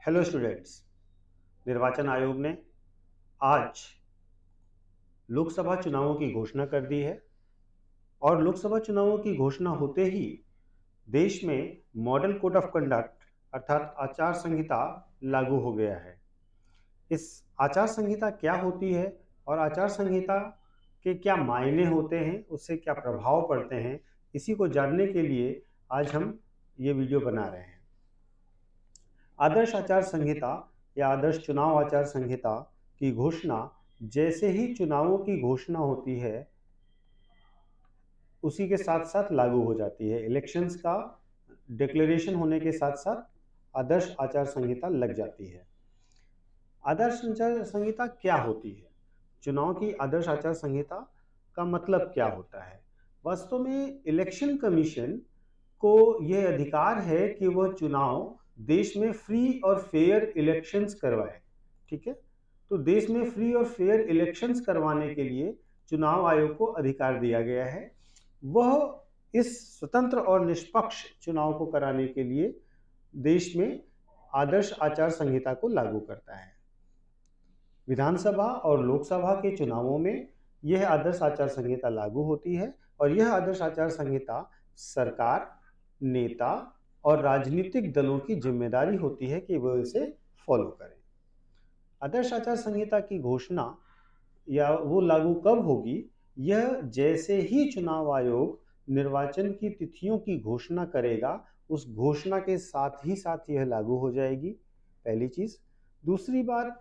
Hello students. निर्वाचन आयोग ने आज लोकसभा चुनावों की घोषणा कर दी है और लोकसभा चुनावों की घोषणा होते ही देश में मॉडल कोड ऑफ कंडक्ट अर्थात आचार संहिता लागू हो गया है। इस आचार संहिता क्या होती है और आचार संहिता के क्या मायने होते हैं, उससे क्या प्रभाव पड़ते हैं, इसी को जानने के लिए आज हम ये वीडियो बना रहे हैं। आदर्श आचार संहिता या आदर्श चुनाव आचार संहिता की घोषणा जैसे ही चुनावों की घोषणा होती है उसी के साथ साथ लागू हो जाती है। इलेक्शंस का डिक्लेरेशन होने के साथ साथ आदर्श आचार संहिता लग जाती है। आदर्श आचार संहिता क्या होती है? चुनाव की आदर्श आचार संहिता का मतलब क्या होता है? वास्तव में इलेक्शन कमीशन को यह अधिकार है कि वह चुनाव देश में फ्री और फेयर इलेक्शंस करवाए। ठीक है, तो देश में फ्री और फेयर इलेक्शंस करवाने के लिए चुनाव आयोग को अधिकार दिया गया है। वह इस स्वतंत्र और निष्पक्ष चुनाव को कराने के लिए देश में आदर्श आचार संहिता को लागू करता है। विधानसभा और लोकसभा के चुनावों में यह आदर्श आचार संहिता लागू होती है और यह आदर्श आचार संहिता सरकार, नेता और राजनीतिक दलों की जिम्मेदारी होती है कि वह इसे फॉलो करें। आदर्श आचार संहिता की घोषणा या वो लागू कब होगी? यह जैसे ही चुनाव आयोग निर्वाचन की तिथियों की घोषणा करेगा, उस घोषणा के साथ ही साथ यह लागू हो जाएगी, पहली चीज। दूसरी बात,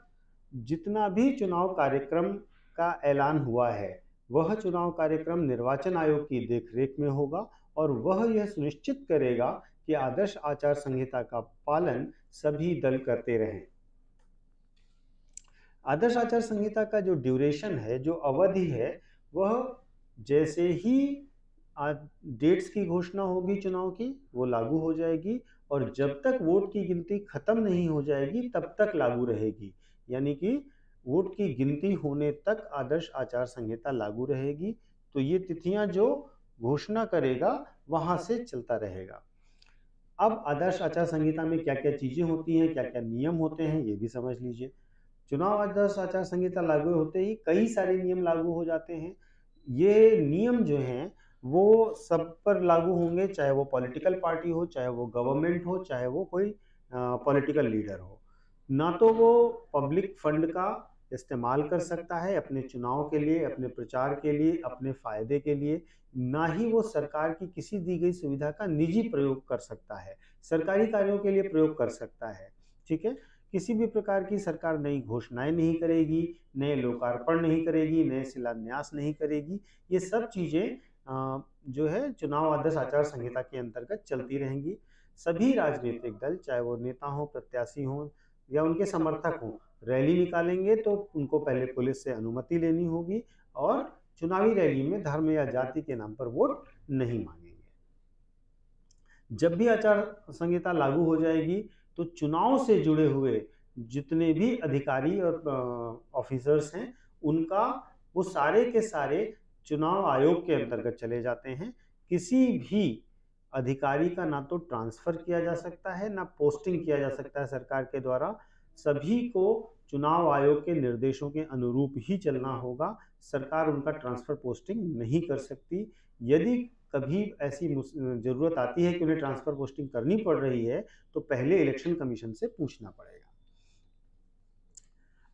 जितना भी चुनाव कार्यक्रम का ऐलान हुआ है वह चुनाव कार्यक्रम निर्वाचन आयोग की देखरेख में होगा और वह यह सुनिश्चित करेगा कि आदर्श आचार संहिता का पालन सभी दल करते रहें। आदर्श आचार संहिता का जो ड्यूरेशन है, जो अवधि है, वह जैसे ही डेट्स की घोषणा होगी चुनाव की, वो लागू हो जाएगी और जब तक वोट की गिनती खत्म नहीं हो जाएगी तब तक लागू रहेगी। यानी कि वोट की गिनती होने तक आदर्श आचार संहिता लागू रहेगी। तो ये तिथियां जो घोषणा करेगा वहां से चलता रहेगा। अब आदर्श आचार संहिता में क्या क्या चीजें होती हैं, क्या क्या नियम होते हैं, ये भी समझ लीजिए। चुनाव आदर्श आचार संहिता लागू होते ही कई सारे नियम लागू हो जाते हैं। ये नियम जो हैं वो सब पर लागू होंगे, चाहे वो पॉलिटिकल पार्टी हो, चाहे वो गवर्नमेंट हो, चाहे वो कोई पॉलिटिकल लीडर हो। ना तो वो पब्लिक फंड का इस्तेमाल कर सकता है अपने चुनाव के लिए, अपने प्रचार के लिए, अपने फायदे के लिए, ना ही वो सरकार की किसी दी गई सुविधा का निजी प्रयोग कर सकता है, सरकारी कार्यों के लिए प्रयोग कर सकता है। ठीक है, किसी भी प्रकार की सरकार नई घोषणाएं नहीं करेगी, नए लोकार्पण नहीं करेगी, नए शिलान्यास नहीं करेगी। ये सब चीजें जो है चुनाव आदर्श आचार संहिता के अंतर्गत चलती रहेंगी। सभी राजनीतिक दल, चाहे वो नेता हो, प्रत्याशी हो या उनके समर्थक हो, रैली निकालेंगे तो उनको पहले पुलिस से अनुमति लेनी होगी और चुनावी रैली में धर्म या जाति के नाम पर वोट नहीं मांगेंगे। जब भी आचार संहिता लागू हो जाएगी तो चुनाव से जुड़े हुए जितने भी अधिकारी और ऑफिसर्स हैं, उनका वो सारे के सारे चुनाव आयोग के अंतर्गत चले जाते हैं। किसी भी अधिकारी का ना तो ट्रांसफर किया जा सकता है, ना पोस्टिंग किया जा सकता है सरकार के द्वारा। सभी को चुनाव आयोग के निर्देशों के अनुरूप ही चलना होगा। सरकार उनका ट्रांसफर पोस्टिंग नहीं कर सकती। यदि कभी ऐसी जरूरत आती है कि उन्हें ट्रांसफर पोस्टिंग करनी पड़ रही है तो पहले इलेक्शन कमीशन से पूछना पड़ेगा।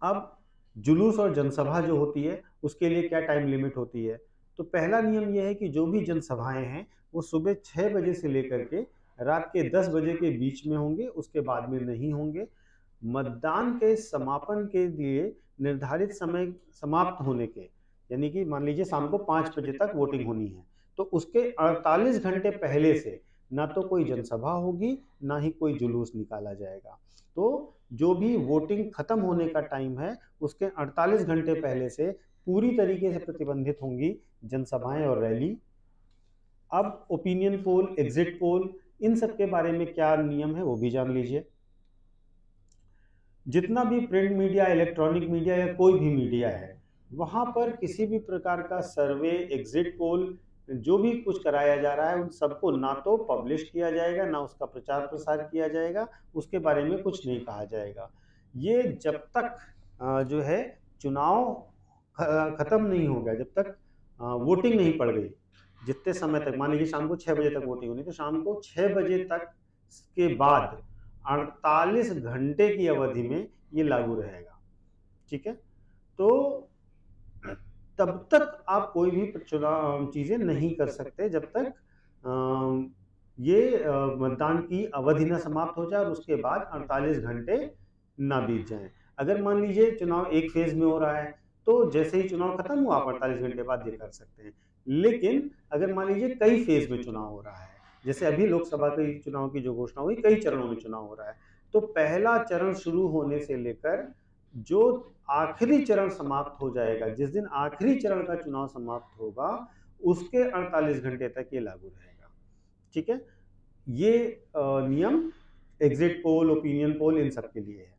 अब जुलूस और जनसभा जो होती है उसके लिए क्या टाइम लिमिट होती है? तो पहला नियम यह है कि जो भी जनसभाएं हैं वो सुबह 6 बजे से लेकर के रात के 10 बजे के बीच में होंगे, उसके बाद में नहीं होंगे। मतदान के समापन के लिए निर्धारित समय समाप्त होने के, यानी कि मान लीजिए शाम को 5 बजे तक वोटिंग होनी है, तो उसके 48 घंटे पहले से ना तो कोई जनसभा होगी, ना ही कोई जुलूस निकाला जाएगा। तो जो भी वोटिंग खत्म होने का टाइम है उसके 48 घंटे पहले से पूरी तरीके से प्रतिबंधित होंगी जनसभाएं और रैली। अब ओपिनियन पोल, एग्जिट पोल, इन सब के बारे में क्या नियम है वो भी जान लीजिए। जितना भी प्रिंट मीडिया, इलेक्ट्रॉनिक मीडिया या कोई भी मीडिया है, वहां पर किसी भी प्रकार का सर्वे, एग्जिट पोल जो भी कुछ कराया जा रहा है उन सबको ना तो पब्लिश किया जाएगा, ना उसका प्रचार प्रसार किया जाएगा, उसके बारे में कुछ नहीं कहा जाएगा। ये जब तक जो है चुनाव खत्म नहीं हो गया, जब तक वोटिंग नहीं पड़ गई, जितने समय तक, मान लीजिए शाम को 6 बजे तक वोटिंग होनी, तो शाम को 6 बजे तक के बाद 48 घंटे की अवधि में ये लागू रहेगा। ठीक है, तो तब तक आप कोई भी चुनाव चीजें नहीं कर सकते जब तक ये मतदान की अवधि ना समाप्त हो जाए और उसके बाद 48 घंटे ना बीत जाएं। अगर मान लीजिए चुनाव एक फेज में हो रहा है तो जैसे ही चुनाव खत्म हुआ आप 48 घंटे बाद ये कर सकते हैं। लेकिन अगर मान लीजिए कई फेज में चुनाव हो रहा है, जैसे अभी लोकसभा के चुनाव की जो घोषणा हुई, कई चरणों में चुनाव हो रहा है, तो पहला चरण शुरू होने से लेकर जो आखिरी चरण समाप्त हो जाएगा, जिस दिन आखिरी चरण का चुनाव समाप्त होगा, उसके 48 घंटे तक ये लागू रहेगा। ठीक है, ये नियम एग्जिट पोल, ओपिनियन पोल, इन सब के लिए है।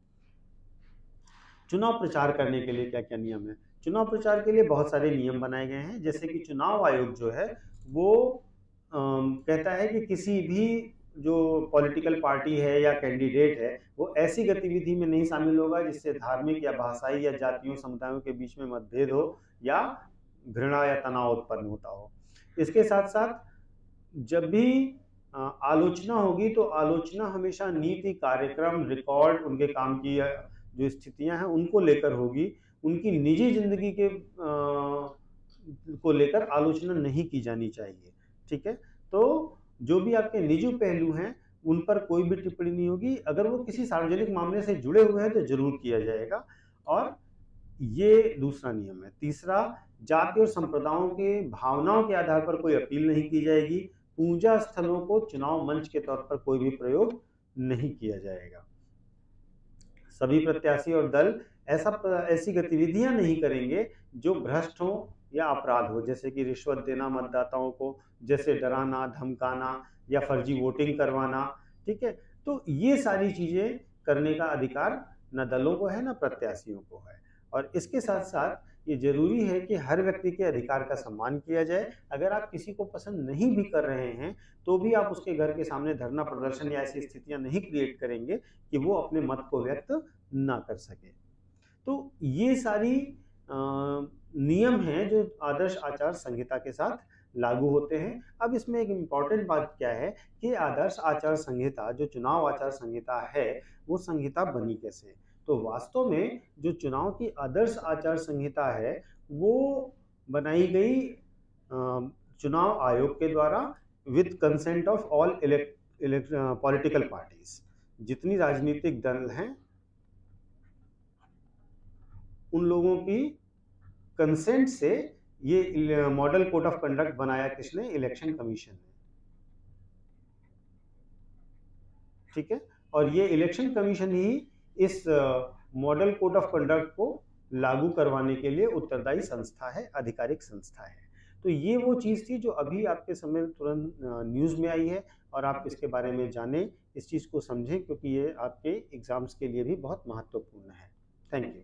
चुनाव प्रचार करने के लिए क्या क्या नियम है? चुनाव प्रचार के लिए बहुत सारे नियम बनाए गए हैं, जैसे कि चुनाव आयोग जो है वो कहता है कि किसी भी जो पॉलिटिकल पार्टी है या कैंडिडेट है वो ऐसी गतिविधि में नहीं शामिल होगा जिससे धार्मिक या भाषाई या जातियों समुदायों के बीच में मतभेद हो या घृणा या तनाव उत्पन्न होता हो। इसके साथ साथ जब भी आलोचना होगी तो आलोचना हमेशा नीति, कार्यक्रम, रिकॉर्ड, उनके काम की जो स्थितियां हैं उनको लेकर होगी। उनकी निजी जिंदगी के को लेकर आलोचना नहीं की जानी चाहिए। ठीक है, तो जो भी आपके निजी पहलू हैं उन पर कोई भी टिप्पणी नहीं होगी। अगर वो किसी सार्वजनिक मामले से जुड़े हुए हैं तो जरूर किया जाएगा। और ये दूसरा नियम है। तीसरा, जाति और संप्रदायों के भावनाओं के आधार पर कोई अपील नहीं की जाएगी। पूजा स्थलों को चुनाव मंच के तौर पर कोई भी प्रयोग नहीं किया जाएगा। सभी प्रत्याशी और दल ऐसी गतिविधियां नहीं करेंगे जो भ्रष्ट हो या अपराध हो, जैसे कि रिश्वत देना मतदाताओं को, जैसे डराना, धमकाना या फर्जी वोटिंग करवाना। ठीक है, तो ये सारी चीजें करने का अधिकार न दलों को है न प्रत्याशियों को है। और इसके साथ साथ ये जरूरी है कि हर व्यक्ति के अधिकार का सम्मान किया जाए। अगर आप किसी को पसंद नहीं भी कर रहे हैं तो भी आप उसके घर के सामने धरना प्रदर्शन या ऐसी स्थितियां नहीं क्रिएट करेंगे कि वो अपने मत को व्यक्त ना कर सके। तो ये सारी नियम हैं जो आदर्श आचार संहिता के साथ लागू होते हैं। अब इसमें एक इम्पॉर्टेंट बात क्या है कि आदर्श आचार संहिता, जो चुनाव आचार संहिता है, वो संहिता बनी कैसे? तो वास्तव में जो चुनाव की आदर्श आचार संहिता है वो बनाई गई चुनाव आयोग के द्वारा with consent of all political parties. जितनी राजनीतिक दल हैं उन लोगों की कंसेंट से ये मॉडल कोड ऑफ कंडक्ट बनाया किसने? इलेक्शन कमीशन ने। ठीक है, और ये इलेक्शन कमीशन ही इस मॉडल कोड ऑफ कंडक्ट को लागू करवाने के लिए उत्तरदायी संस्था है, आधिकारिक संस्था है। तो ये वो चीज़ थी जो अभी आपके समय तुरंत न्यूज़ में आई है और आप इसके बारे में जानें, इस चीज़ को समझें, क्योंकि ये आपके एग्जाम्स के लिए भी बहुत महत्वपूर्ण है। Thank you.